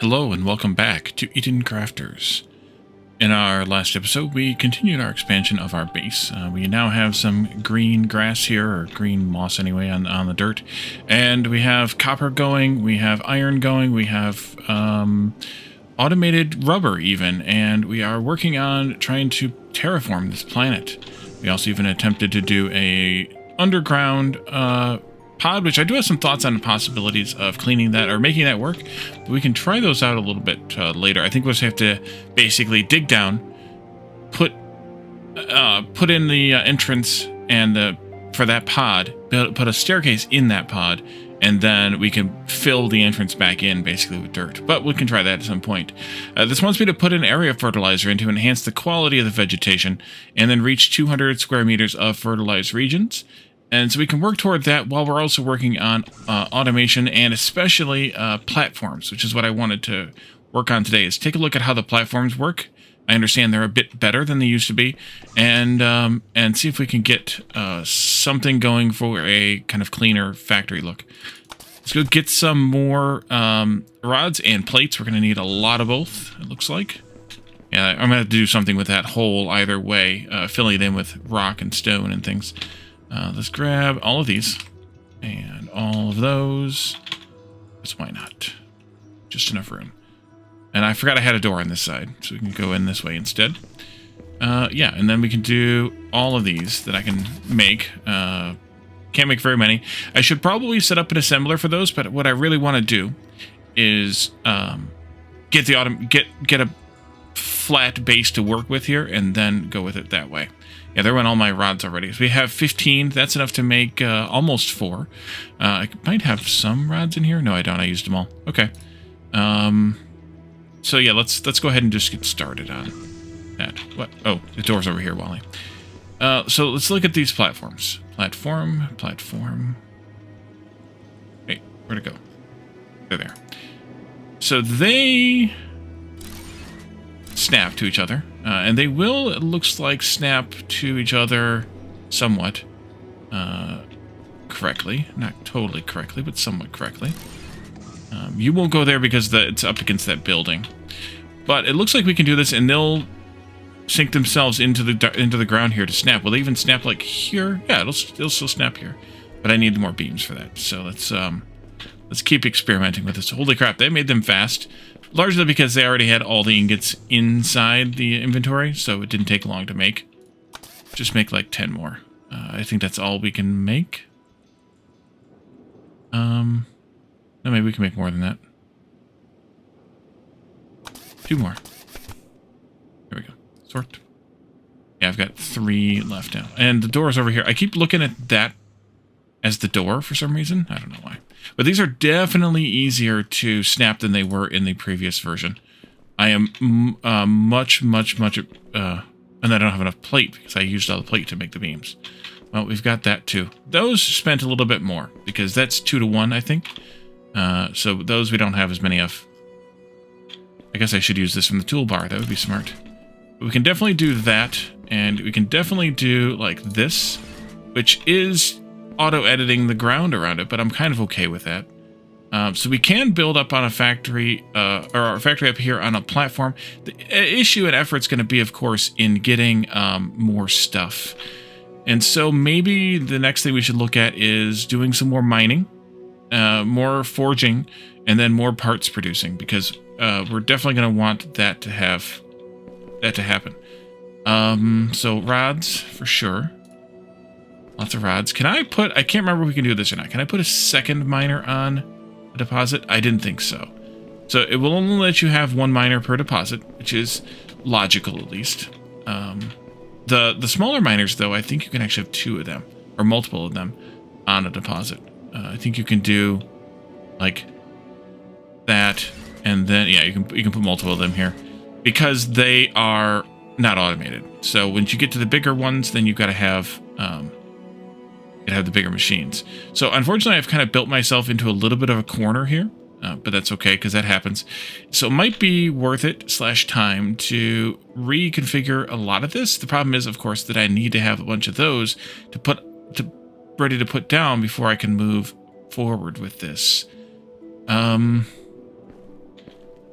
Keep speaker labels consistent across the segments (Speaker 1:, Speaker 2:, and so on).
Speaker 1: Hello and welcome back to Eden Crafters. In our last episode, we continued our expansion of our base. We now have some green grass here, or green moss anyway, on the dirt. And we have copper going, we have iron going, we have automated rubber even, and we are working on trying to terraform this planet. We also even attempted to do a underground pod, which I do have some thoughts on the possibilities of cleaning that or making that work, but we can try those out a little bit later. I think we'll just have to basically dig down, put in the entrance and for that pod, put a staircase in that pod, and then we can fill the entrance back in basically with dirt. But we can try that at some point. This wants me to put an area fertilizer in to enhance the quality of the vegetation, and then reach 200 square meters of fertilized regions. And so we can work toward that while we're also working on automation and especially platforms, which is what I wanted to work on today, is take a look at how the platforms work. I understand they're a bit better than they used to be, and see if we can get something going for a kind of cleaner factory look. Let's go get some more rods and plates. We're going to need a lot of both, it looks like. Yeah, I'm going to have to do something with that hole either way, filling it in with rock and stone and things. Let's grab all of these and all of those. Because why not? Just enough room. And I forgot I had a door on this side, so we can go in this way instead. Yeah, and then we can do all of these that I can make. Can't make very many. I should probably set up an assembler for those, but what I really want to do is get a flat base to work with here, and then go with it that way. Yeah, there went all my rods already. So we have 15. That's enough to make almost 4. I might have some rods in here. No, I don't. I used them all. Okay. So yeah, let's go ahead and just get started on that. What? Oh, the door's over here, Wally. So let's look at these platforms. Platform. Hey, where'd it go? They're there. So they snap to each other. And they will, it looks like, snap to each other somewhat correctly. Not totally correctly, but somewhat correctly. You won't go there because it's up against that building. But it looks like we can do this, and they'll sink themselves into the ground here to snap. Will they even snap like here? Yeah, it'll still snap here. But I need more beams for that. So let's keep experimenting with this. Holy crap, they made them fast. Largely because they already had all the ingots inside the inventory, so it didn't take long to make. Just make like 10 more. I think that's all we can make. No, maybe we can make more than that. 2 more. Here we go. Sort. Yeah, I've got 3 left now. And the door's over here. I keep looking at that as the door for some reason. I don't know why. But these are definitely easier to snap than they were in the previous version. I am much, and I don't have enough plate because I used all the plate to make the beams. Well, we've got that too. Those spent a little bit more because that's 2 to 1, I think. So those we don't have as many of. I guess I should use this from the toolbar. That would be smart. But we can definitely do that, and we can definitely do like this, which is auto-editing the ground around it, but I'm kind of okay with that. So we can build up on a factory, or our factory up here on a platform. The issue and effort is going to be, of course, in getting more stuff. And so maybe the next thing we should look at is doing some more mining, more forging, and then more parts producing, because we're definitely going to want that to happen. So rods, for sure. Lots of rods. Can I put... I can't remember if we can do this or not. Can I put a second miner on a deposit? I didn't think so. So it will only let you have 1 miner per deposit, which is logical at least. The smaller miners, though, I think you can actually have 2 of them, or multiple of them, on a deposit. I think you can do like that, and then yeah, you can put multiple of them here because they are not automated. So once you get to the bigger ones, then you've got to have the bigger machines. So unfortunately, I've kind of built myself into a little bit of a corner here, but that's okay because that happens. So it might be worth it / time to reconfigure a lot of this. The problem is, of course, that I need to have a bunch of those ready to put down before I can move forward with this.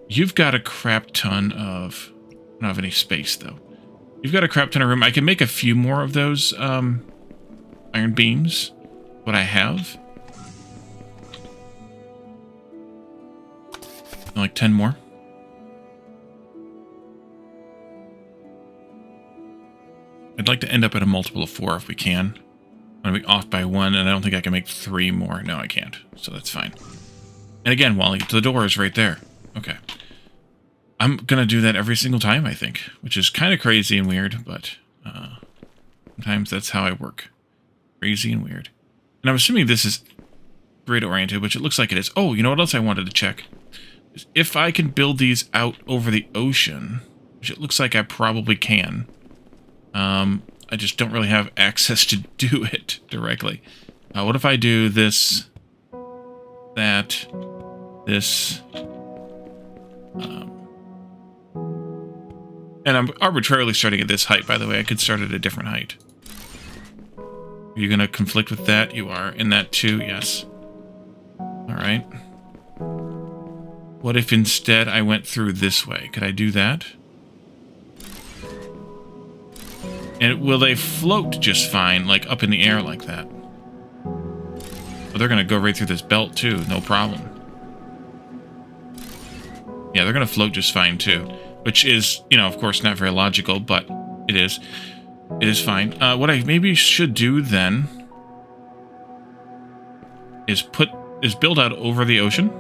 Speaker 1: You've got a crap ton of... I don't have any space, though. You've got a crap ton of room. I can make a few more of those iron beams. What I have. Like 10 more. I'd like to end up at a multiple of 4 if we can. I'm going to be off by 1, and I don't think I can make 3 more. No, I can't. So that's fine. And again, Wally, the door is right there. Okay. I'm going to do that every single time, I think. Which is kind of crazy and weird, but sometimes that's how I work. Crazy and weird. And I'm assuming this is grid-oriented, which it looks like it is. Oh, you know what else I wanted to check? If I can build these out over the ocean, which it looks like I probably can. I just don't really have access to do it directly. What if I do this, that, this, and I'm arbitrarily starting at this height, by the way. I could start at a different height. Are you going to conflict with that? You are. And that too? Yes. Alright. What if instead I went through this way? Could I do that? And will they float just fine, like up in the air like that? Well, they're going to go right through this belt too, no problem. Yeah, they're going to float just fine too. Which is, you know, of course not very logical, but it is. It is fine. What I maybe should do then is build out over the ocean.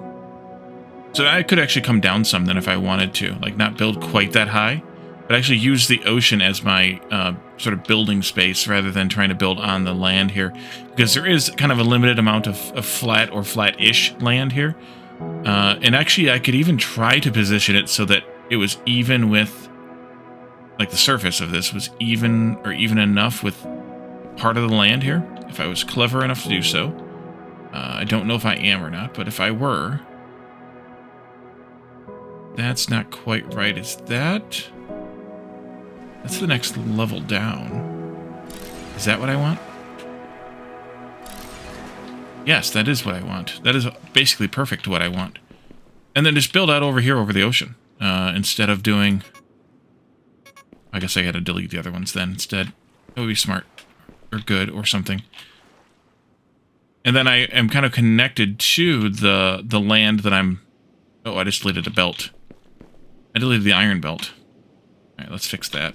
Speaker 1: So I could actually come down some then if I wanted to. Like not build quite that high, but actually use the ocean as my sort of building space rather than trying to build on the land here. Because there is kind of a limited amount of flat or flat-ish land here. And actually I could even try to position it so that it was even with, like the surface of this was even or even enough with part of the land here. If I was clever enough to do so. I don't know if I am or not, but if I were... That's not quite right. Is that... That's the next level down. Is that what I want? Yes, that is what I want. That is basically perfect what I want. And then just build out over here over the ocean. Instead of doing... I guess I gotta delete the other ones then instead. That would be smart. Or good or something. And then I am kind of connected to the land that I'm... Oh, I just deleted the belt. I deleted the iron belt. Alright, let's fix that.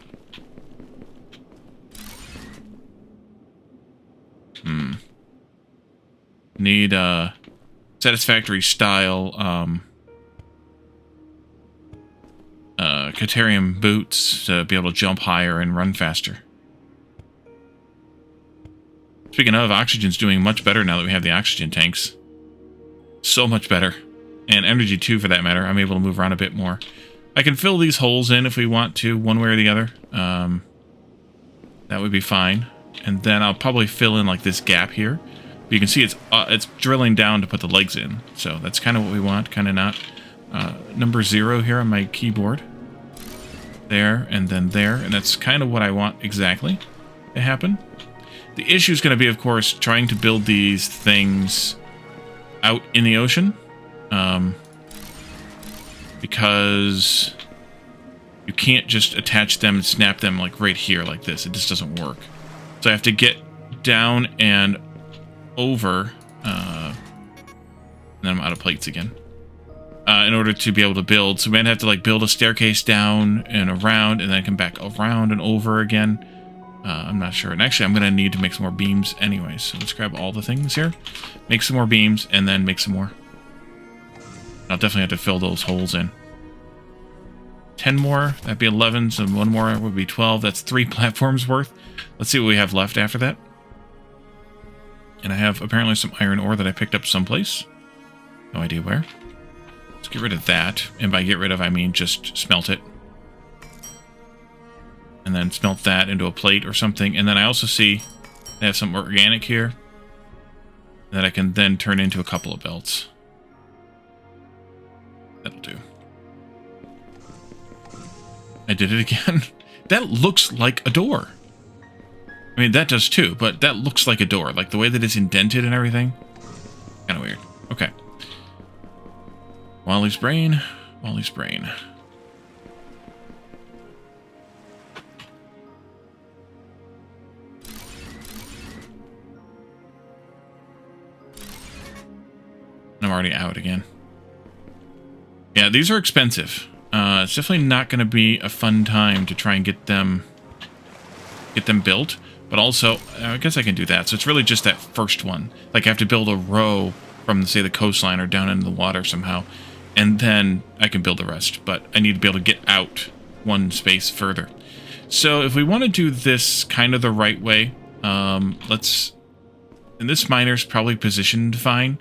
Speaker 1: Need satisfactory style Caterium boots to be able to jump higher and run faster. Speaking of, oxygen's doing much better now that we have the oxygen tanks. So much better. And energy too, for that matter. I'm able to move around a bit more. I can fill these holes in if we want to, one way or the other. That would be fine. And then I'll probably fill in like this gap here. But you can see it's drilling down to put the legs in. So that's kind of what we want, kind of not. Number 0 here on my keyboard. There, and then there. And that's kind of what I want exactly to happen. The issue is going to be, of course, trying to build these things out in the ocean. Because you can't just attach them and snap them like right here like this. It just doesn't work. So I have to get down and over. And then I'm out of plates again. In order to be able to build. So we might have to like build a staircase down and around and then come back around and over again. I'm not sure. And actually I'm going to need to make some more beams anyway. So let's grab all the things here. Make some more beams and then make some more. I'll definitely have to fill those holes in. 10 more, that'd be 11, so 1 more would be 12. That's 3 platforms worth. Let's see what we have left after that. And I have apparently some iron ore that I picked up someplace. No idea where. Let's get rid of that. And by get rid of, I mean just smelt it. And then smelt that into a plate or something. And then I also see I have some organic here that I can then turn into a couple of belts. That'll do. I did it again. That looks like a door. I mean, that does too, but that looks like a door. Like the way that it's indented and everything. Kind of weird. Okay. Wally's brain. Wally's brain. I'm already out again. Yeah, these are expensive. It's definitely not going to be a fun time to try and get them built. But also, I guess I can do that. So it's really just that first one. Like I have to build a row from, say, the coastline or down into the water somehow. And then I can build the rest. But I need to be able to get out one space further. So if we want to do this kind of the right way, let's... And this miner's probably positioned fine.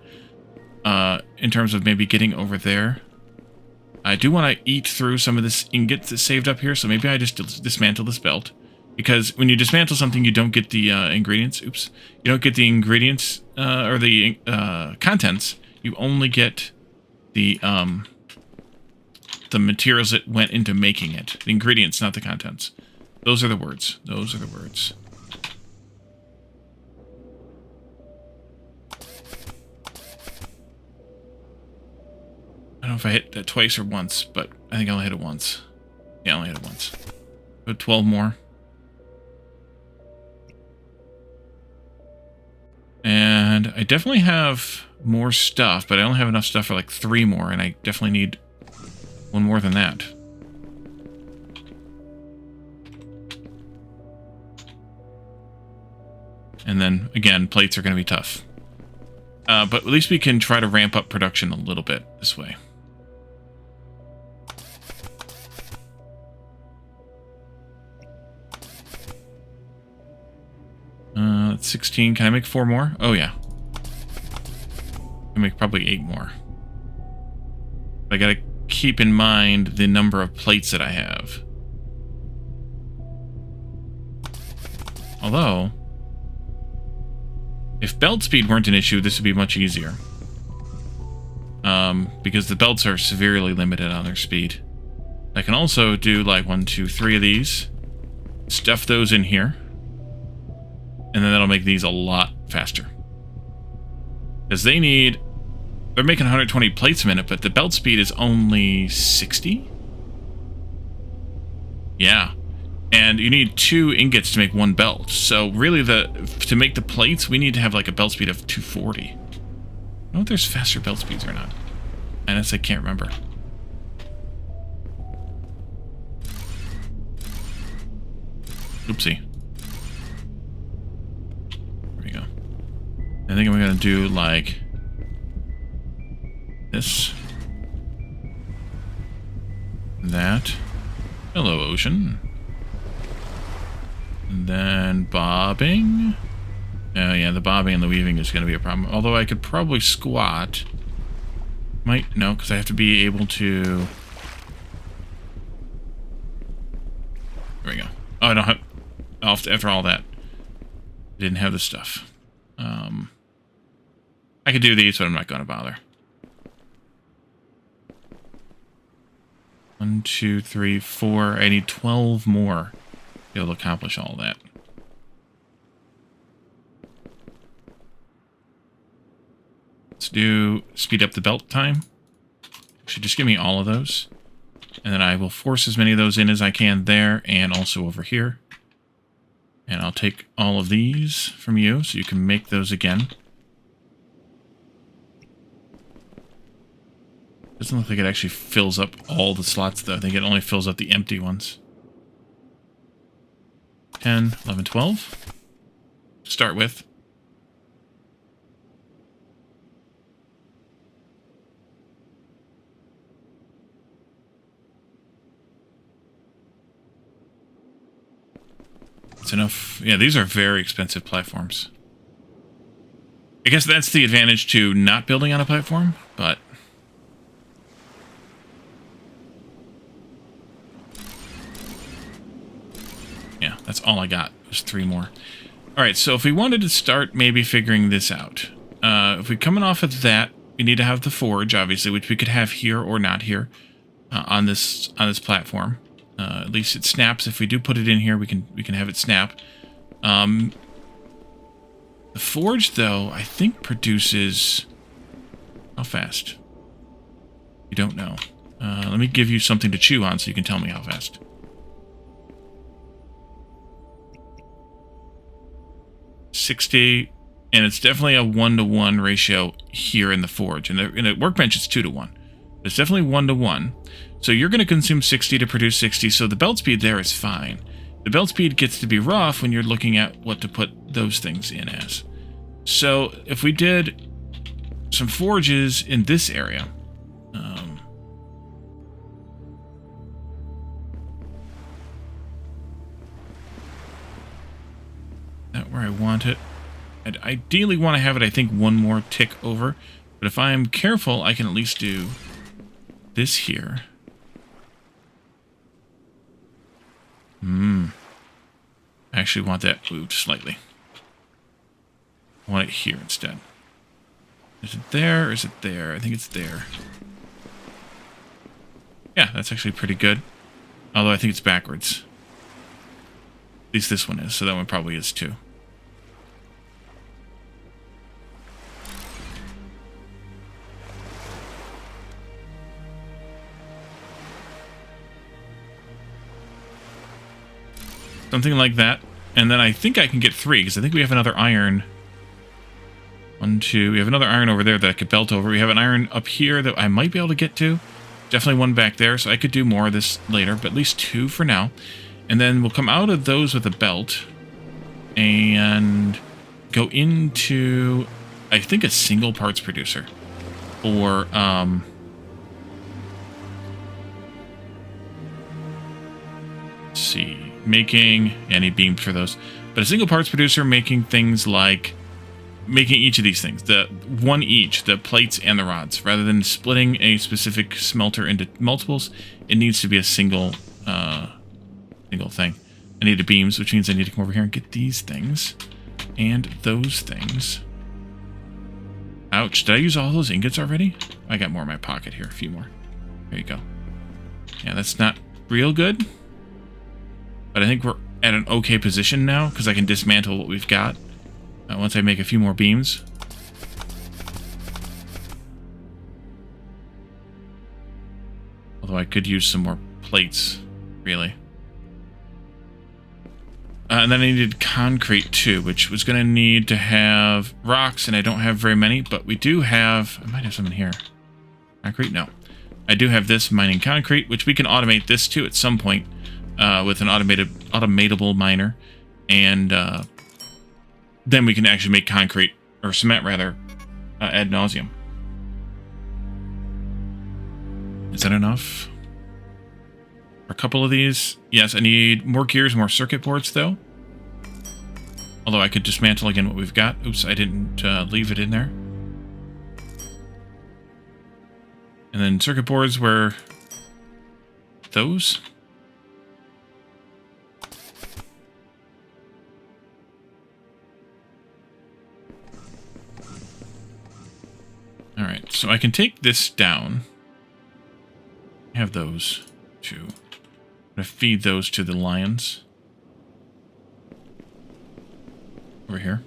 Speaker 1: In terms of maybe getting over there. I do want to eat through some of this ingot that's saved up here, so maybe I just dismantle this belt. Because when you dismantle something, you don't get the ingredients. Oops. You don't get the ingredients, or the contents. You only get the materials that went into making it. The ingredients, not the contents. Those are the words. Those are the words. I don't know if I hit that twice or once, but I think I only hit it once. Yeah, I only hit it once. Put 12 more. And I definitely have more stuff, but I only have enough stuff for like 3 more, and I definitely need 1 more than that. And then, again, plates are going to be tough. But at least we can try to ramp up production a little bit this way. That's 16. Can I make 4 more? Oh, yeah. I can make probably 8 more. I gotta keep in mind the number of plates that I have. Although, if belt speed weren't an issue, this would be much easier. Because the belts are severely limited on their speed. I can also do like 1, 2, 3 of these. Stuff those in here. And then that'll make these a lot faster. Because they're making 120 plates a minute, but the belt speed is only 60? Yeah. And you need 2 ingots to make 1 belt. So really, to make the plates, we need to have like a belt speed of 240. I don't know if there's faster belt speeds or not. Honestly, I can't remember. Oopsie. There we go. I think I'm going to do like this. That. Hello, ocean. And then bobbing. Oh yeah, the bobbing and the weaving is going to be a problem. Although I could probably squat. No, because I have to be able to... There we go. Oh, I don't have... After all that, I didn't have the stuff. I could do these, but I'm not going to bother. 1, 2, 3, 4. I need 12 more to be able to accomplish all that. Let's do speed up the belt time. Should just give me all of those. And then I will force as many of those in as I can there and also over here. And I'll take all of these from you so you can make those again. Doesn't look like it actually fills up all the slots though. I think it only fills up the empty ones. 10, 11, 12. Start with. That's enough. Yeah, these are very expensive platforms. I guess that's the advantage to not building on a platform, but... yeah, that's all I got. There's 3 more. Alright, so if we wanted to start maybe figuring this out, if we're coming off of that, we need to have the forge, obviously, which we could have here or not here on this platform. At least it snaps. If we do put it in here, we can have it snap. The forge, though, I think produces... how fast? You don't know. Let me give you something to chew on so you can tell me how fast. 60, and it's definitely a 1-to-1 ratio here in the forge. And in a workbench, it's 2-to-1. But it's definitely 1-to-1. So you're going to consume 60 to produce 60, so the belt speed there is fine. The belt speed gets to be rough when you're looking at what to put those things in as. So if we did some forges in this area, that where I want it. I'd ideally want to have it, I think, one more tick over. But if I'm careful, I can at least do this here. I actually want that moved slightly. I want it here instead. Is it there or is it there? I think it's there. Yeah, that's actually pretty good. Although I think it's backwards. At least this one is, so that one probably is too. Something like that. And then I think I can get 3, because I think we have another iron. 1, 2. We have another iron over there that I could belt over. We have an iron up here that I might be able to get to. Definitely one back there, so I could do more of this later, but at least 2 for now. And then we'll come out of those with a belt and go into, I think, a single parts producer. Or, let's see. Making, I need beams for those, but a single parts producer making things like making each of these things, the one each, the plates and the rods, rather than splitting a specific smelter into multiples. It needs to be a single thing. I need the beams, which means I need to come over here and get these things and those things. Ouch, did I use all those ingots already? I got more in my pocket here, a few more. There you go. Yeah, that's not real good. But I think we're at an okay position now, because I can dismantle what we've got once I make a few more beams. Although I could use some more plates, really. And then I needed concrete too, which was going to need to have rocks, and I don't have very many, but we do have... I might have some in here. Concrete? No. I do have this mining concrete, which we can automate this too at some point. With an automatable miner, and then we can actually make concrete, or cement rather, ad nauseum. Is that enough? For a couple of these? Yes, I need more gears, more circuit boards though. Although I could dismantle again what we've got. Oops, I didn't leave it in there. And then circuit boards were those. Alright, so I can take this down. I have those two. I'm going to feed those to the lions. Over here.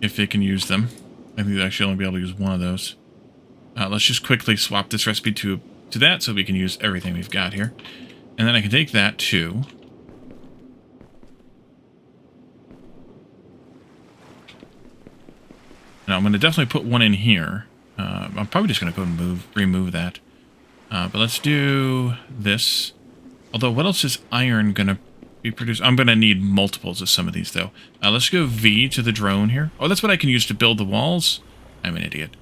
Speaker 1: If they can use them. I think they actually only be able to use one of those. Let's just quickly swap this recipe to that so we can use everything we've got here. And then I can take that too. Now, I'm going to definitely put one in here. I'm probably just going to go and remove that. But let's do this. Although, what else is iron going to be produced? I'm going to need multiples of some of these, though. Let's go V to the drone here. Oh, that's what I can use to build the walls? I'm an idiot.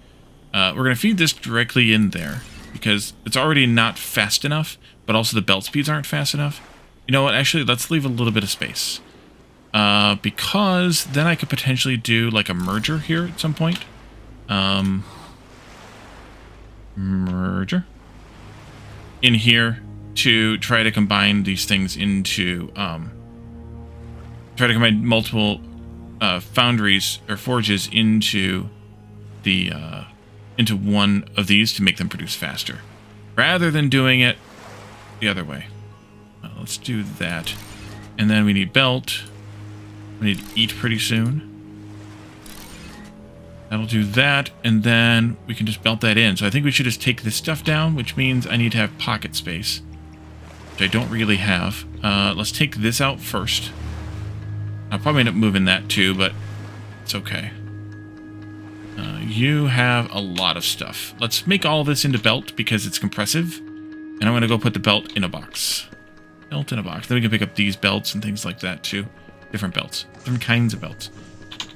Speaker 1: We're going to feed this directly in there, because it's already not fast enough, but also the belt speeds aren't fast enough. You know what? Actually, let's leave a little bit of space. Because then I could potentially do like a merger here at some point. Merger. In here to try to combine these things into, try to combine multiple, foundries or forges into the, into one of these to make them produce faster. Rather than doing it the other way. Let's do that. And then we need belt. We need to eat pretty soon. That'll do that, and then we can just belt that in. So I think we should just take this stuff down, which means I need to have pocket space, which I don't really have. Let's take this out first. I'll probably end up moving that too, but it's okay. You have a lot of stuff. Let's make all this into belt because it's compressive, and I'm going to go put the belt in a box. Belt in a box. Then we can pick up these belts and things like that too. Different belts. Different kinds of belts.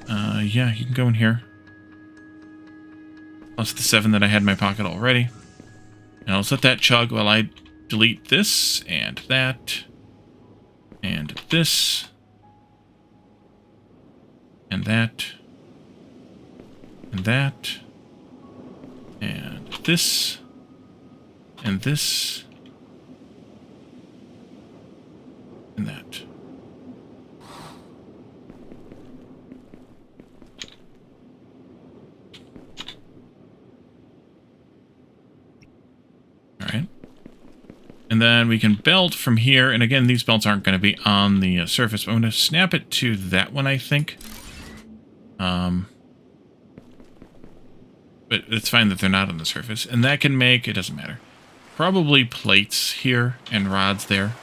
Speaker 1: Yeah, you can go in here. Plus the 7 that I had in my pocket already. And I'll let that chug while I delete this, and that, and this, and that, and that, and this, and this, and that. Alright. And then we can belt from here, and again, these belts aren't going to be on the surface, but I'm going to snap it to that one, I think. But it's fine that they're not on the surface. And that can make, it doesn't matter, probably plates here and rods there.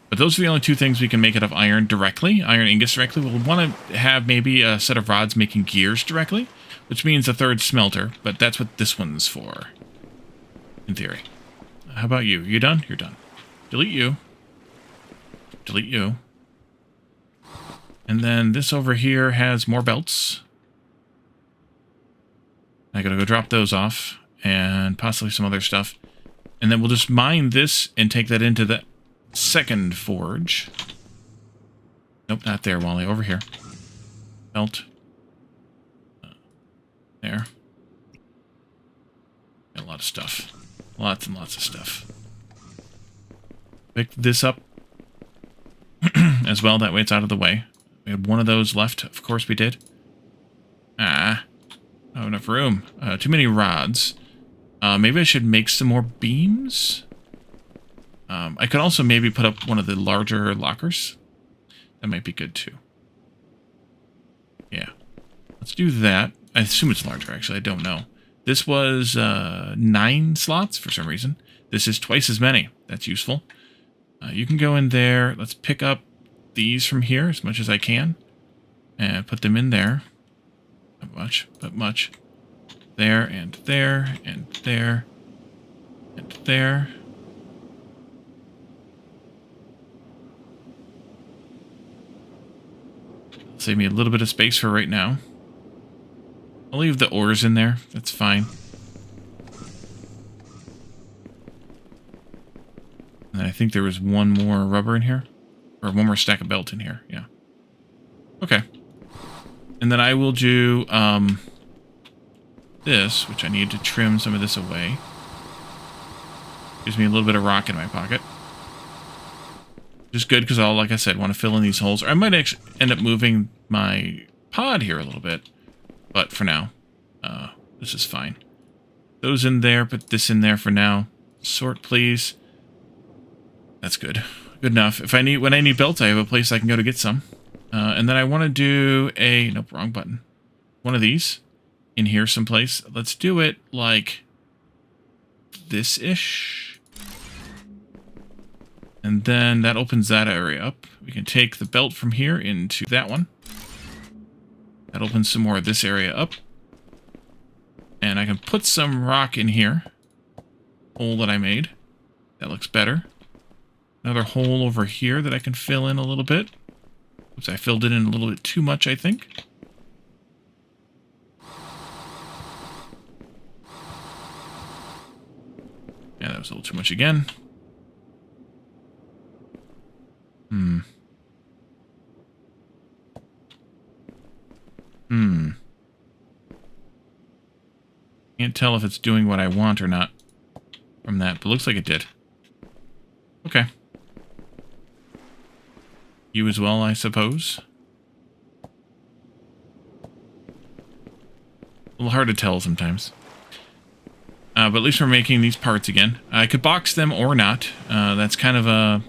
Speaker 1: But those are the only two things we can make out of iron directly, iron ingots directly. We'll want to have maybe a set of rods making gears directly, which means a third smelter, but that's what this one's for, in theory. How about you? You done? You're done. Delete you. Delete you. And then this over here has more belts. I gotta go drop those off, and possibly some other stuff. And then we'll just mine this and take that into the second forge. Nope, not there, Wally. Over here. Belt. There. Got a lot of stuff. Lots and lots of stuff. Pick this up as well. That way it's out of the way. We had one of those left. Of course we did. Ah. Not enough room. Too many rods. Maybe I should make some more beams. I could also maybe put up one of the larger lockers. That might be good too. Yeah. Let's do that. I assume it's larger, actually. I don't know. This was 9 slots for some reason. This is twice as many. That's useful. You can go in there. Let's pick up these from here as much as I can. And put them in there. Not much, but much. There, and there, and there, and there. Save me a little bit of space for right now. I'll leave the ores in there. That's fine. And I think there was one more rubber in here. Or one more stack of belt in here. Yeah. Okay. And then I will do this, which I need to trim some of this away. Gives me a little bit of rock in my pocket. Just good because I'll, like I said, want to fill in these holes. Or I might actually end up moving my pod here a little bit. But for now, this is fine. Those in there, put this in there for now. Sort, please. That's good. Good enough. If I need, when I need belts, I have a place I can go to get some. And then I want to do a, nope, wrong button. One of these in here someplace. Let's do it like this-ish. And then that opens that area up. We can take the belt from here into that one. That opens some more of this area up. And I can put some rock in here. Hole that I made. That looks better. Another hole over here that I can fill in a little bit. Oops, I filled it in a little bit too much, I think. Yeah, that was a little too much again. Can't tell if it's doing what I want or not from that, but looks like it did. Okay. You as well, I suppose. A little hard to tell sometimes. But at least we're making these parts again. I could box them or not. That's kind of a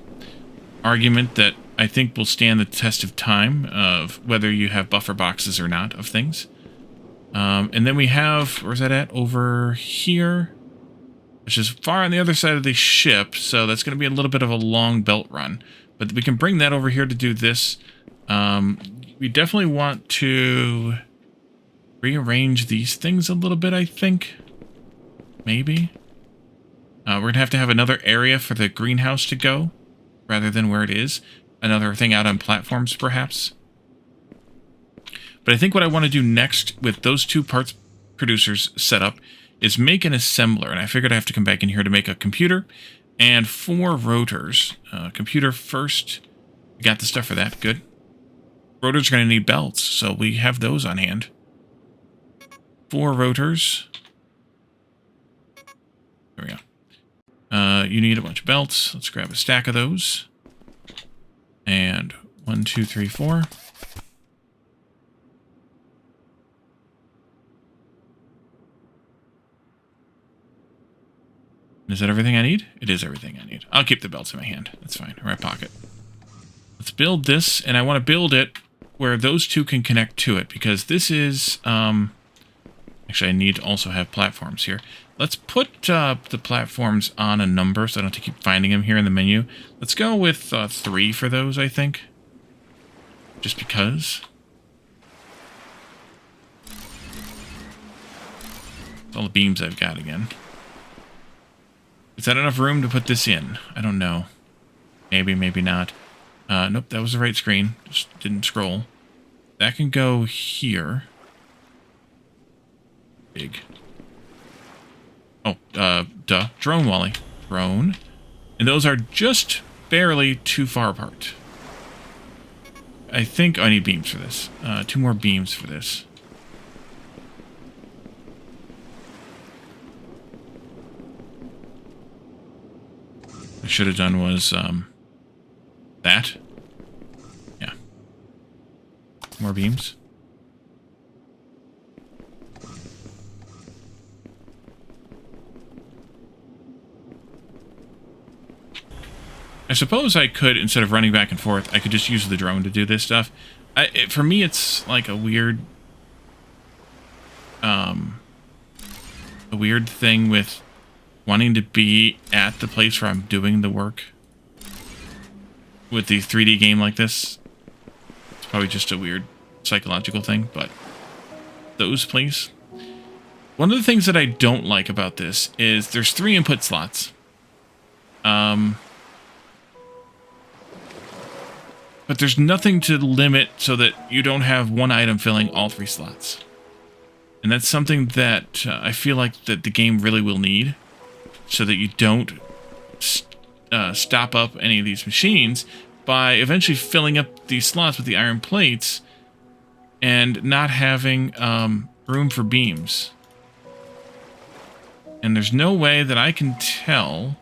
Speaker 1: argument that I think will stand the test of time of whether you have buffer boxes or not of things. And then we have, where's that at? Over here, which is far on the other side of the ship. So that's going to be a little bit of a long belt run. But we can bring that over here to do this. We definitely want to rearrange these things a little bit, I think. Maybe. We're going to have another area for the greenhouse to go, rather than where it is. Another thing out on platforms, perhaps. But I think what I want to do next with those two parts producers set up is make an assembler. And I figured I have to come back in here to make a computer and 4 rotors. Computer first. We got the stuff for that. Good. Rotors are going to need belts, so we have those on hand. 4 rotors. There we go. You need a bunch of belts. Let's grab a stack of those. And 1, 2, 3, 4. Is that everything I need? It is everything I need. I'll keep the belts in my hand. That's fine. In my pocket. Let's build this, and I want to build it where those two can connect to it, because this is... Actually, I need to also have platforms here. Let's put the platforms on a number so I don't have to keep finding them here in the menu. Let's go with 3 for those, I think. Just because. That's all the beams I've got again. Is that enough room to put this in? I don't know. Maybe, maybe not. Nope, that was the right screen. Just didn't scroll. That can go here. Big. Oh, duh. Drone, Wally. Drone. And those are just barely too far apart. I think I need beams for this. 2 more beams for this. What I should have done was, that. Yeah. More beams. I suppose I could, instead of running back and forth, I could just use the drone to do this stuff. For me, it's like a weird thing with wanting to be at the place where I'm doing the work. With the 3D game like this, it's probably just a weird psychological thing, but those, please. One of the things that I don't like about this is there's 3 input slots. But there's nothing to limit so that you don't have one item filling all 3 slots. And that's something that I feel like that the game really will need, so that you don't stop up any of these machines by eventually filling up these slots with the iron plates and not having room for beams. And there's no way that I can tell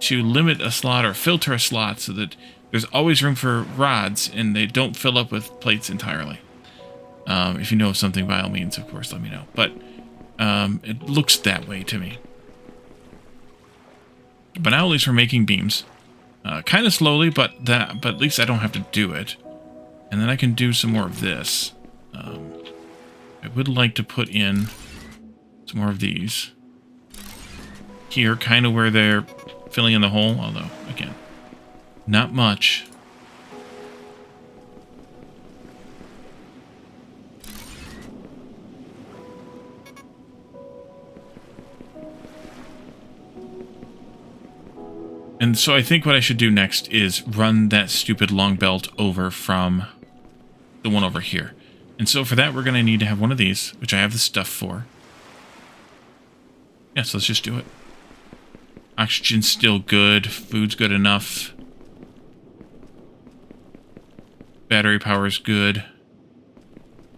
Speaker 1: to limit a slot or filter a slot so that there's always room for rods and they don't fill up with plates entirely. If you know of something, by all means, of course, let me know. But it looks that way to me. But now at least we're making beams. Kind of slowly, but at least I don't have to do it. And then I can do some more of this. I would like to put in some more of these. Here, kind of where they're filling in the hole, although, again, not much. And so I think what I should do next is run that stupid long belt over from the one over here. And so for that, we're going to need to have one of these, which I have the stuff for. Yeah, so let's just do it. Oxygen's still good. Food's good enough. Battery power's good.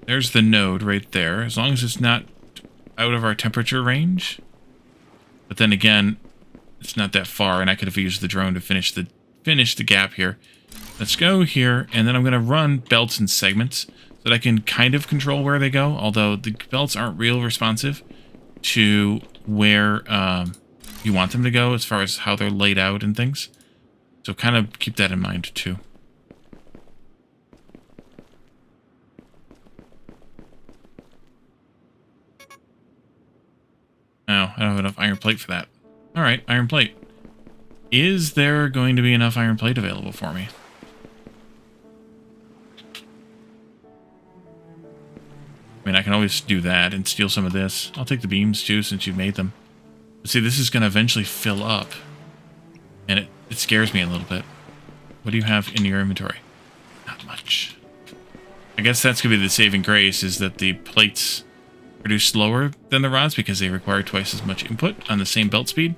Speaker 1: There's the node right there, as long as it's not out of our temperature range. But then again, it's not that far, and I could have used the drone to finish the gap here. Let's go here, and then I'm going to run belts and segments so that I can kind of control where they go, although the belts aren't real responsive to where you want them to go as far as how they're laid out and things. So kind of keep that in mind too. plate for that. Alright, iron plate. Is there going to be enough iron plate available for me? I mean, I can always do that and steal some of this. I'll take the beams too, since you've made them. But see, this is going to eventually fill up. And it scares me a little bit. What do you have in your inventory? Not much. I guess that's going to be the saving grace, is that the plates produce slower than the rods because they require twice as much input on the same belt speed.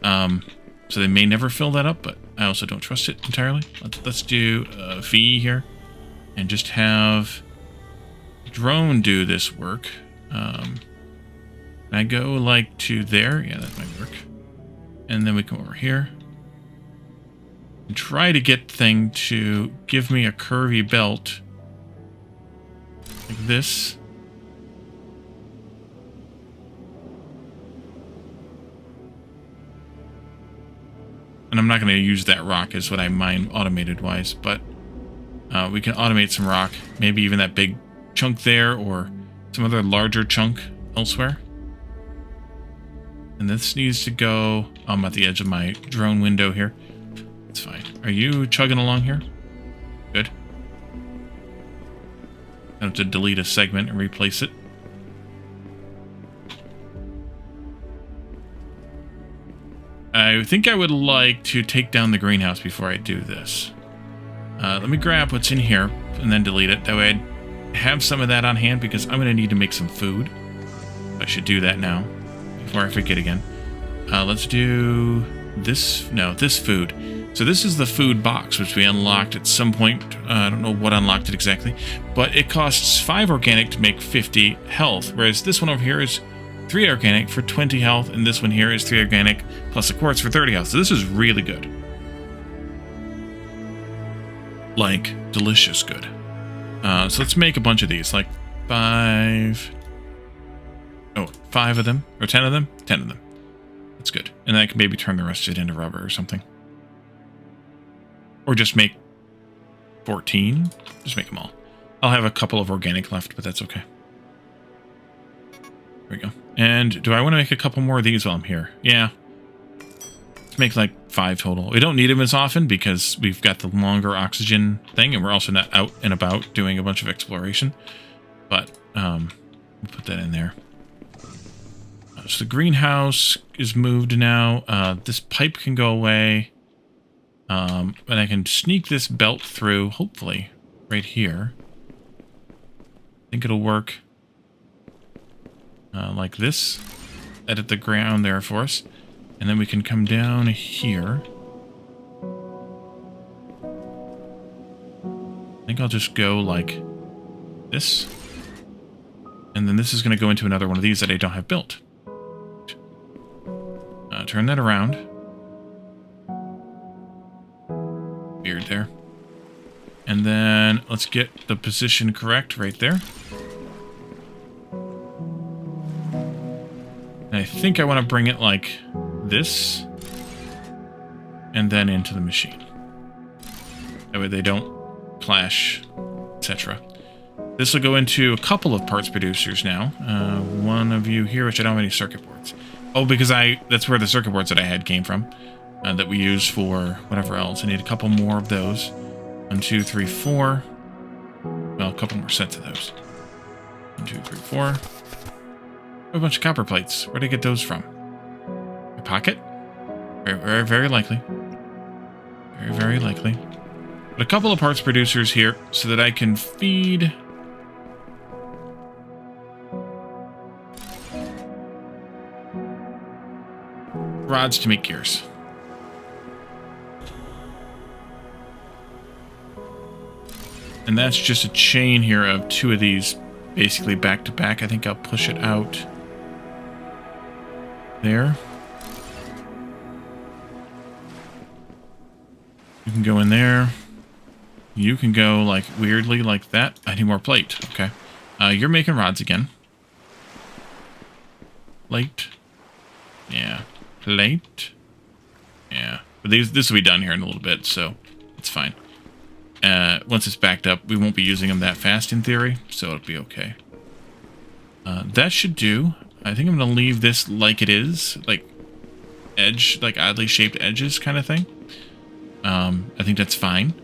Speaker 1: So they may never fill that up, but I also don't trust it entirely. Let's do V here and just have drone do this work. Can I go like to there? Yeah, that might work. And then we come over here and try to get thing to give me a curvy belt like this. And I'm not going to use that rock as what I mine automated wise, but we can automate some rock, maybe even that big chunk there or some other larger chunk elsewhere. And this needs to go, I'm at the edge of my drone window here. It's fine. Are you chugging along here? Good. I have to delete a segment and replace it. I think I would like to take down the greenhouse before I do this. Let me grab what's in here and then delete it. That way I have some of that on hand because I'm going to need to make some food. I should do that now before I forget again. Let's do this. No, this food. So this is the food box, which we unlocked at some point. I don't know what unlocked it exactly. But it costs 5 organic to make 50 health. Whereas this one over here is 3 organic for 20 health, and this one here is 3 organic plus a quartz for 30 health. So this is really good. Like, delicious good. So let's make a bunch of these, like 5 of them, or 10 of them? 10 of them. That's good. And then I can maybe turn the rest of it into rubber or something. Or just make 14. Just make them all. I'll have a couple of organic left, but that's okay. There we go. And do I want to make a couple more of these while I'm here? Yeah. Let's make like 5 total. We don't need them as often because we've got the longer oxygen thing, and we're also not out and about doing a bunch of exploration. But we'll put that in there. So the greenhouse is moved now. This pipe can go away. And I can sneak this belt through, hopefully, right here. I think it'll work. Like this. Edit the ground there for us. And then we can come down here. I think I'll just go like this. And then this is going to go into another one of these that I don't have built. Turn that around. Weird there. And then let's get the position correct right there. And I think I want to bring it like this. And then into the machine. That way they don't clash, etc. This will go into a couple of parts producers now. One of you here, which I don't have any circuit boards. Oh, because that's where the circuit boards that I had came from. That we use for whatever else. I need a couple more of those. 1, 2, 3, 4. Well, a couple more sets of those. 1, 2, 3, 4. A bunch of copper plates. Where did I get those from? My pocket? Very, very, very likely. Very, very likely. But a couple of parts producers here so that I can feed rods to make gears. And that's just a chain here of 2 of these, basically back to back. I think I'll push it out there. You can go in there. You can go like weirdly like that. I need more plate. Okay. You're making rods again. Plate. Yeah. Plate. Yeah. But this will be done here in a little bit, so it's fine. Once it's backed up, we won't be using them that fast in theory, so it'll be okay. That should do. I think I'm going to leave this like it is, like edge, like oddly shaped edges kind of thing. I think that's fine.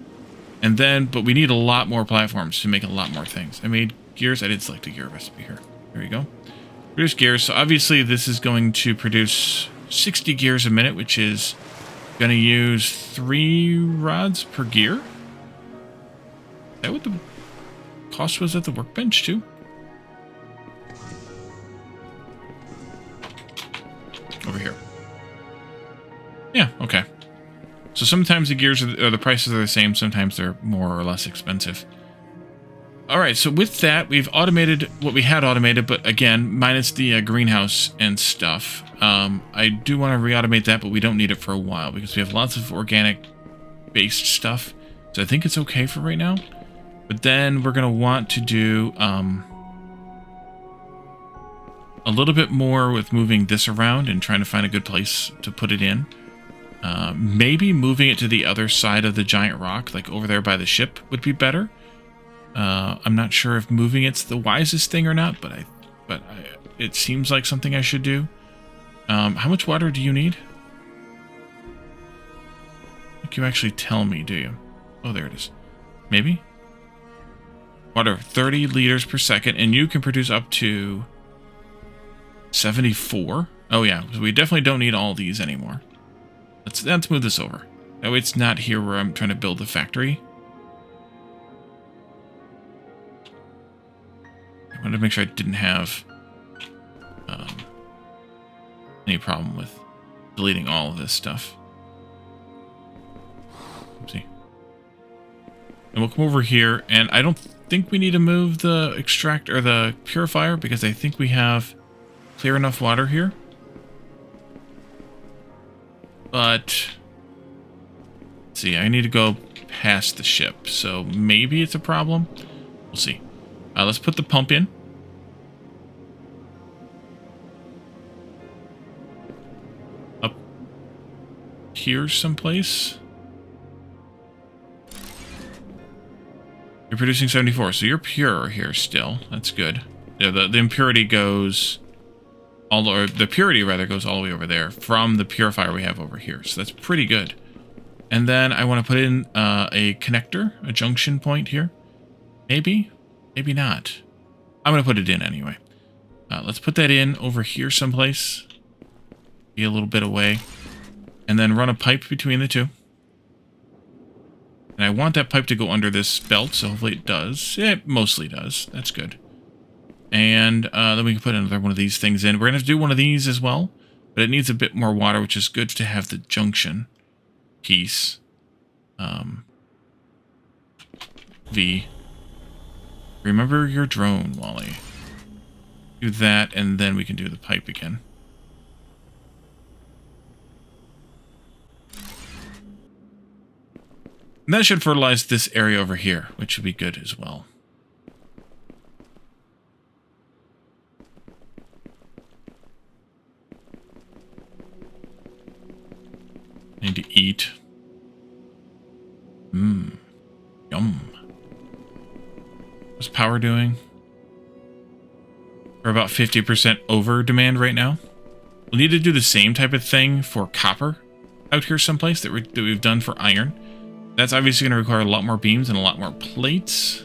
Speaker 1: And then, but we need a lot more platforms to make a lot more things. I made gears. I did select a gear recipe here. There we go. Produce gears. So obviously this is going to produce 60 gears a minute, which is going to use 3 rods per gear. Is that what the cost was at the workbench too? Over here. Yeah, okay. So sometimes the gears or the prices are the same, sometimes they're more or less expensive. Alright, so with that, we've automated what we had automated, but again, minus the greenhouse and stuff. I do want to re-automate that, but we don't need it for a while because we have lots of organic-based stuff. So I think it's okay for right now. But then we're going to want to do a little bit more with moving this around and trying to find a good place to put it in. Maybe moving it to the other side of the giant rock, like over there by the ship, would be better. I'm not sure if moving it's the wisest thing or not, but it seems like something I should do. How much water do you need? I think you actually tell me, do you? Oh, there it is. Maybe? Water, 30 liters per second, and you can produce up to 74. Oh yeah, so we definitely don't need all these anymore. Let's move this over. That way it's not here where I'm trying to build the factory. I wanted to make sure I didn't have any problem with deleting all of this stuff. Oopsie. And we'll come over here, and I don't think we need to move the extract or the purifier because I think we have clear enough water here. But let's see, I need to go past the ship, so maybe it's a problem. We'll see. Let's put the pump in. Up here someplace. You're producing 74, so you're pure here still. That's good. Yeah, the impurity goes or the purity rather goes all the way over there from the purifier we have over here. So that's pretty good. And then I want to put in a connector, a junction point here. Maybe, maybe not. I'm going to put it in anyway. Let's put that in over here someplace. Be a little bit away. And then run a pipe between the two. And I want that pipe to go under this belt, so hopefully it does. It mostly does. That's good. And then we can put another one of these things in. We're going to have to do one of these as well, but it needs a bit more water, which is good to have the junction piece. V. Remember your drone, Wally. Do that, and then we can do the pipe again. And that should fertilize this area over here, which should be good as well. I need to eat. Yum. What's power doing? We're about 50% over demand right now. We'll need to do the same type of thing for copper out here someplace that we've done for iron. That's obviously going to require a lot more beams and a lot more plates.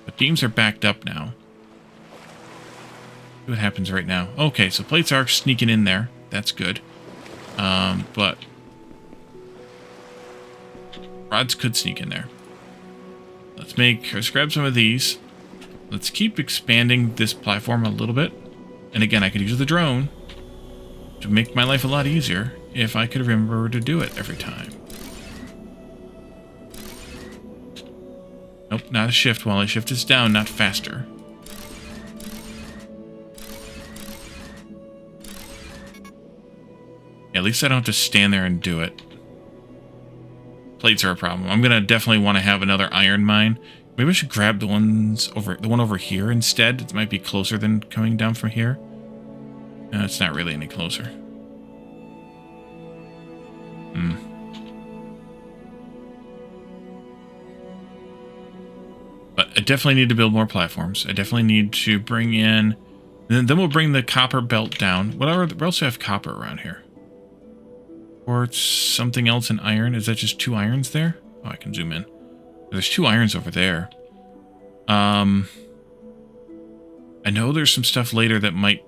Speaker 1: But beams are backed up now. See what happens right now. Okay, so plates are sneaking in there. That's good. But rods could sneak in there. Let's grab some of these. Let's keep expanding this platform a little bit. And again, I could use the drone to make my life a lot easier if I could remember to do it every time. Nope, not a shift, Wally. Shift is down, not faster. Yeah, at least I don't have to stand there and do it. Plates are a problem. I'm gonna definitely want to have another iron mine. Maybe I should grab the one over here instead. It might be closer than coming down from here. No, it's not really any closer. But I definitely need to build more platforms. I definitely need to bring in... And then we'll bring the copper belt down. Whatever else do I have copper around here? Or it's something else in iron. Is that just 2 irons there? Oh, I can zoom in. There's 2 irons over there. I know there's some stuff later that might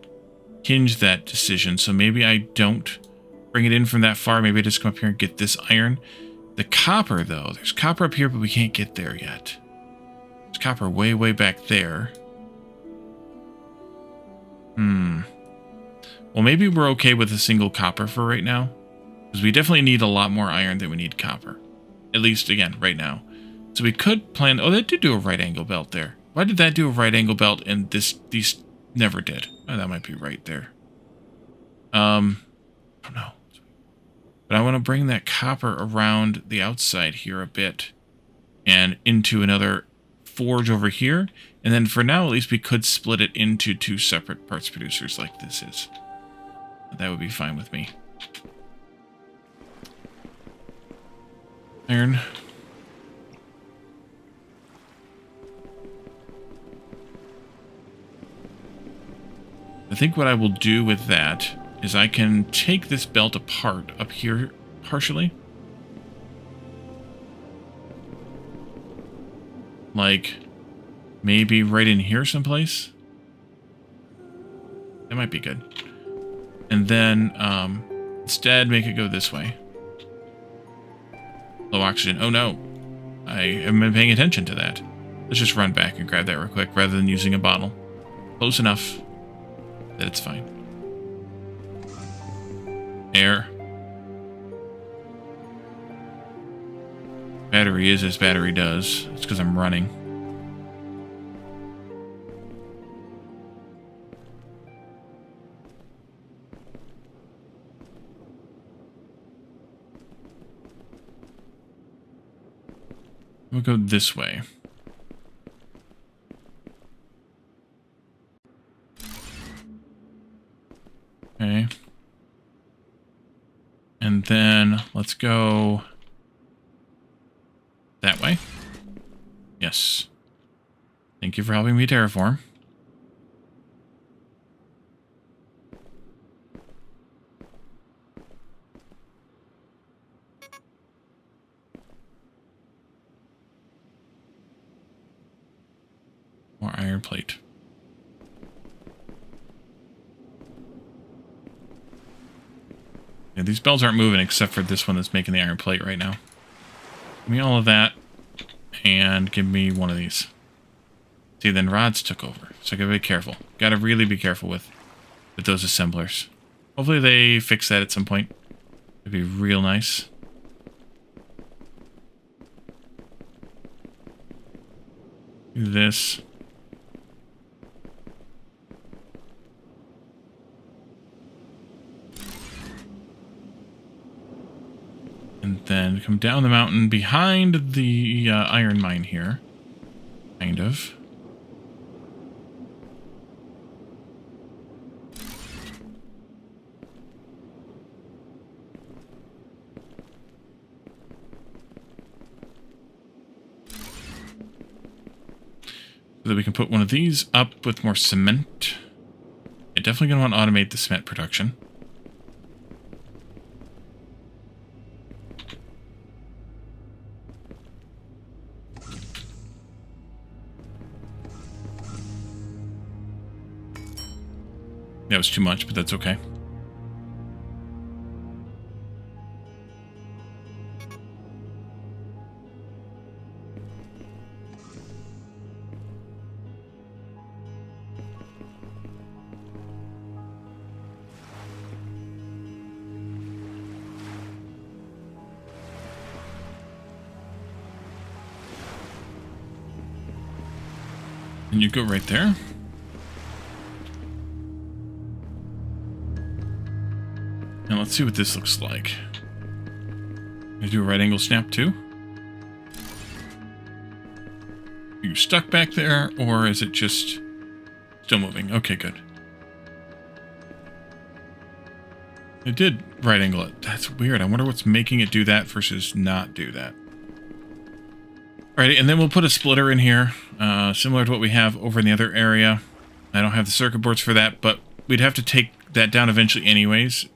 Speaker 1: hinge that decision, so maybe I don't bring it in from that far. Maybe I just come up here and get this iron. The copper, though. There's copper up here, but we can't get there yet. There's copper way, way back there. Well, maybe we're okay with a single copper for right now. Because we definitely need a lot more iron than we need copper. At least, again, right now. So we could plan... Oh, that did do a right angle belt there. Why did that do a right angle belt and these never did? Oh, that might be right there. I don't know. But I want to bring that copper around the outside here a bit. And into another forge over here. And then for now, at least we could split it into 2 separate parts producers like this is. That would be fine with me. Iron. I think what I will do with that is I can take this belt apart up here partially. Like, maybe right in here someplace. That might be good. And then, instead make it go this way. Low oxygen. Oh no. I haven't been paying attention to that. Let's just run back and grab that real quick rather than using a bottle. Close enough that it's fine. Air. Battery is as battery does. It's because I'm running. We'll go this way. Okay. And then let's go that way. Yes. Thank you for helping me terraform. More iron plate. Yeah, these bells aren't moving except for this one that's making the iron plate right now. Give me all of that, and give me one of these. See, then rods took over, so I gotta be careful. Gotta really be careful with those assemblers. Hopefully they fix that at some point. It'd be real nice. Do this. And then come down the mountain behind the iron mine here. Kind of. So that we can put one of these up with more cement. You're definitely going to want to automate the cement production. That was too much, but that's okay. And you go right there. Now let's see what this looks like. I do a right angle snap too. Are you stuck back there, or is it just still moving? Okay, good. It did right angle it. That's weird. I wonder what's making it do that versus not do that. Alright, and then we'll put a splitter in here, similar to what we have over in the other area. I don't have the circuit boards for that, but we'd have to take that down eventually anyways.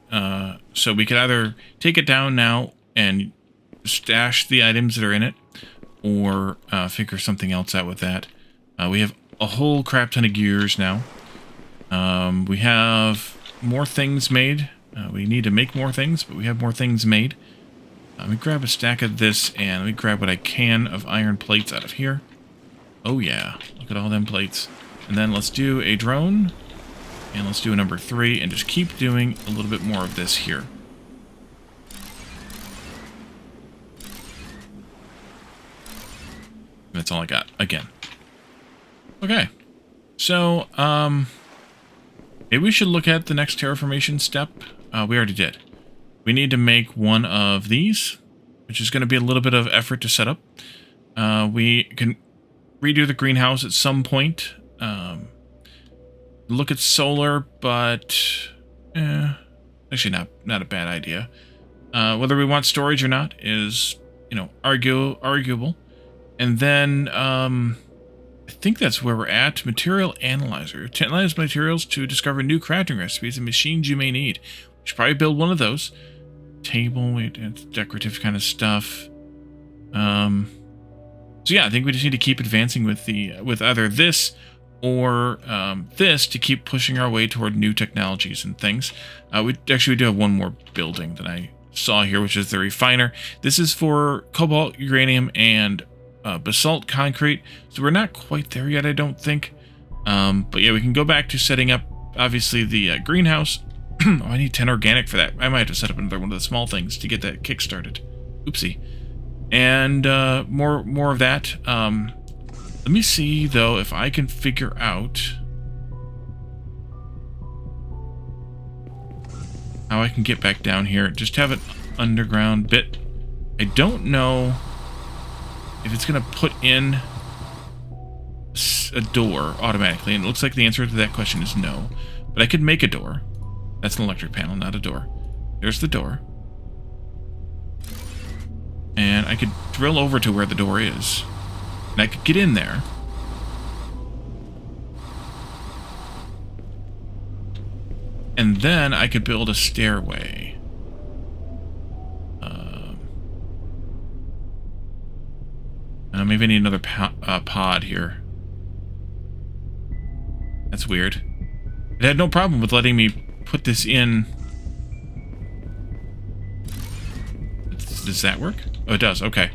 Speaker 1: So we could either take it down now and stash the items that are in it, or figure something else out with that. We have a whole crap ton of gears now. We have more things made. We need to make more things, but we have more things made. Let me grab a stack of this, and let me grab what I can of iron plates out of here. Oh yeah, look at all them plates. And then let's do a drone, and let's do a number 3, and just keep doing a little bit more of this here. That's all I got, again. Okay, so, maybe we should look at the next terraformation step. We already did. We need to make one of these, which is going to be a little bit of effort to set up. We can redo the greenhouse at some point. Look at solar, but actually not a bad idea. Whether we want storage or not is, arguable. And then I think that's where we're at. Material analyzer. Analyze materials to discover new crafting recipes and machines you may need. We should probably build one of those. Table, it's decorative kind of stuff. So yeah, I think we just need to keep advancing with either this or this to keep pushing our way toward new technologies and things. We do have one more building that I saw here, which is the refiner. This is for cobalt, uranium, and basalt concrete. So we're not quite there yet, I don't think. But yeah, we can go back to setting up, obviously, the greenhouse. Oh, I need 10 organic for that. I might have to set up another one of the small things to get that kick-started. Oopsie. And more of that. Let me see, though, if I can figure out how I can get back down here. Just have an underground bit. I don't know if it's going to put in a door automatically. And it looks like the answer to that question is no. But I could make a door. That's an electric panel, not a door. There's the door. And I could drill over to where the door is. And I could get in there. And then I could build a stairway. Maybe I need another pod here. That's weird. It had no problem with letting me put this in. Does that work? Oh, it does. Okay.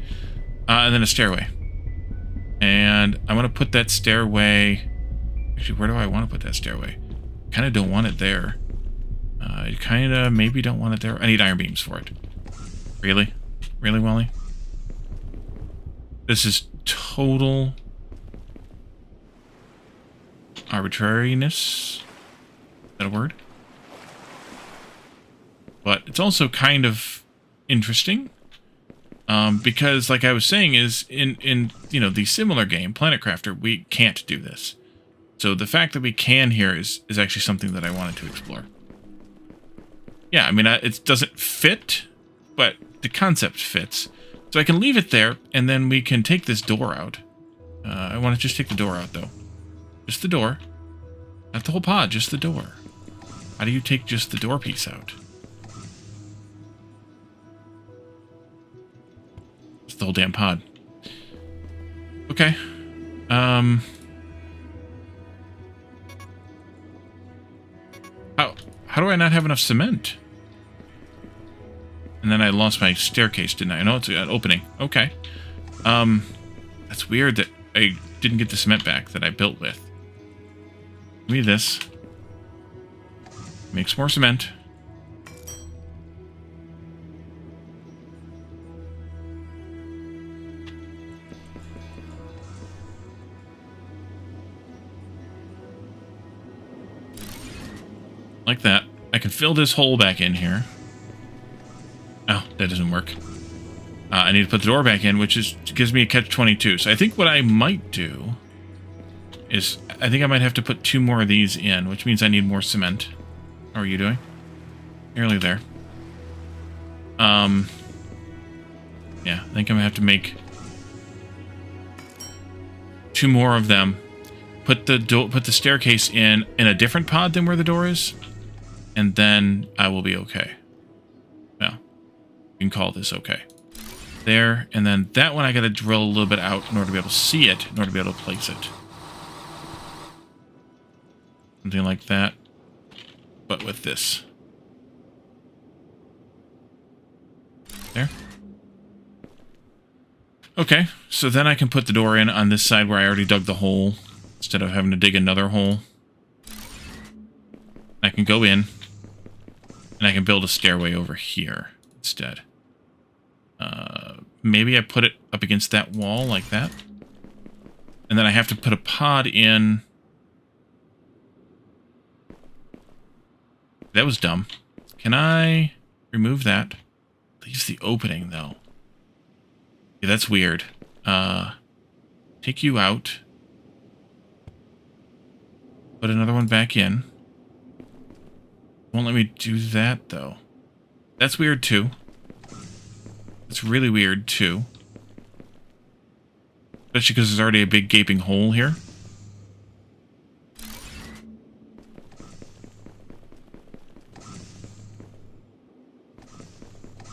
Speaker 1: And then a stairway. And I want to put that stairway... Actually, where do I want to put that stairway? Kind of don't want it there. I kind of maybe don't want it there. I need iron beams for it. Really? Really, Wally? This is total arbitrariness. Is that a word? But it's also kind of interesting. Because, like I was saying, is in the similar game, Planet Crafter, we can't do this. So the fact that we can here is actually something that I wanted to explore. Yeah, I mean, it doesn't fit, but the concept fits. So I can leave it there, and then we can take this door out. I want to just take the door out, though. Just the door. Not the whole pod, just the door. How do you take just the door piece out? Just the whole damn pod. Okay. How do I not have enough cement? And then I lost my staircase, didn't I? No, it's an opening. Okay. That's weird that I didn't get the cement back that I built with. Give me this. Make some more cement. Like that. I can fill this hole back in here. Oh, that doesn't work. I need to put the door back in, which gives me a catch-22. So I think what I might do is... I think I might have to put 2 more of these in, which means I need more cement. How are you doing? Nearly there. Yeah, I think I'm going to have to make 2 more of them. put the staircase in a different pod than where the door is, and then I will be okay. Well, you can call this okay. There, and then that one I gotta drill a little bit out in order to be able to see it, in order to be able to place it. Something like that, but with this. There. Okay, so then I can put the door in on this side where I already dug the hole, instead of having to dig another hole. I can go in, and I can build a stairway over here instead. Maybe I put it up against that wall like that. And then I have to put a pod in. That was dumb. Can I remove that? Leaves the opening, though. Yeah, that's weird. Take you out. Put another one back in. Won't let me do that, though. That's weird, too. It's really weird, too. Especially because there's already a big gaping hole here.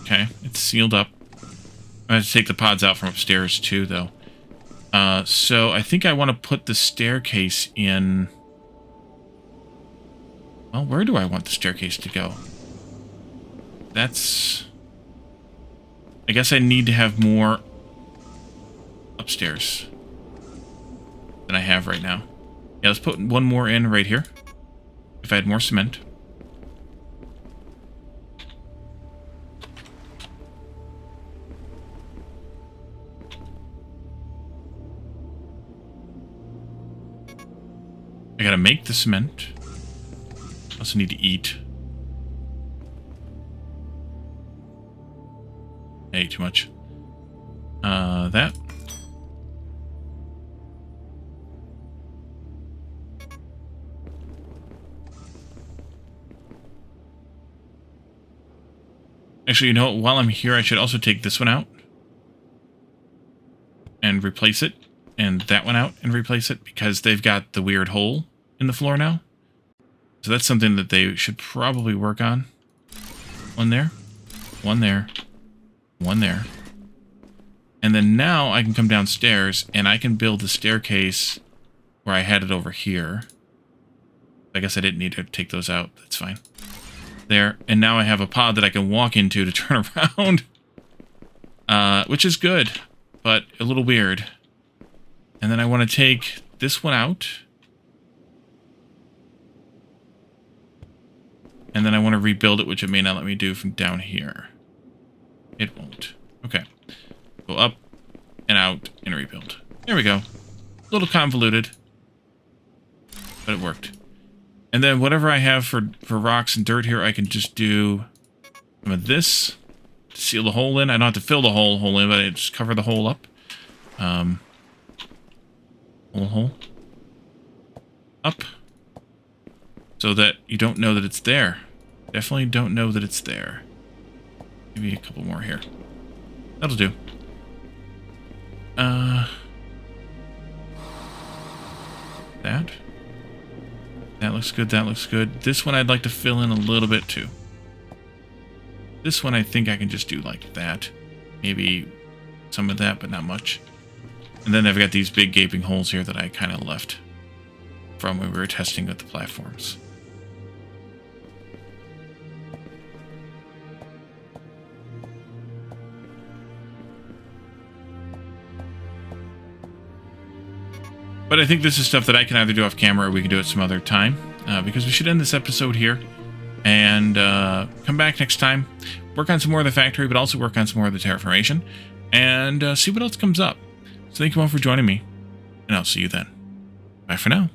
Speaker 1: Okay, it's sealed up. I have to take the pods out from upstairs, too, though. So I think I want to put the staircase in... Well, where do I want the staircase to go? That's... I guess I need to have more upstairs than I have right now. Yeah, let's put one more in right here. If I had more cement. I gotta make the cement. Also need to eat. I ate too much. That. Actually, you know what? While I'm here, I should also take this one out. And replace it. And that one out and replace it. Because they've got the weird hole in the floor now. So that's something that they should probably work on. One there. One there. One there. And then now I can come downstairs and I can build the staircase where I had it over here. I guess I didn't need to take those out. That's fine. There. And now I have a pod that I can walk into to turn around. Which is good, but a little weird. And then I want to take this one out. And then I want to rebuild it, which it may not let me do from down here. It won't. Okay. Go up and out and rebuild. There we go. A little convoluted, but it worked. And then whatever I have for rocks and dirt here, I can just do some of this to seal the hole in. I don't have to fill the hole in, but I just cover the hole up. Hole. Up. So that you don't know that it's there. Definitely don't know that it's there. Maybe a couple more here. That'll do. That looks good, that looks good. This one I'd like to fill in a little bit too. This one I think I can just do like that. Maybe some of that, but not much. And then I've got these big gaping holes here that I kind of left from when we were testing with the platforms. But I think this is stuff that I can either do off camera or we can do it some other time. Because we should end this episode here. And come back next time. Work on some more of the factory, but also work on some more of the terraformation. And see what else comes up. So thank you all for joining me. And I'll see you then. Bye for now.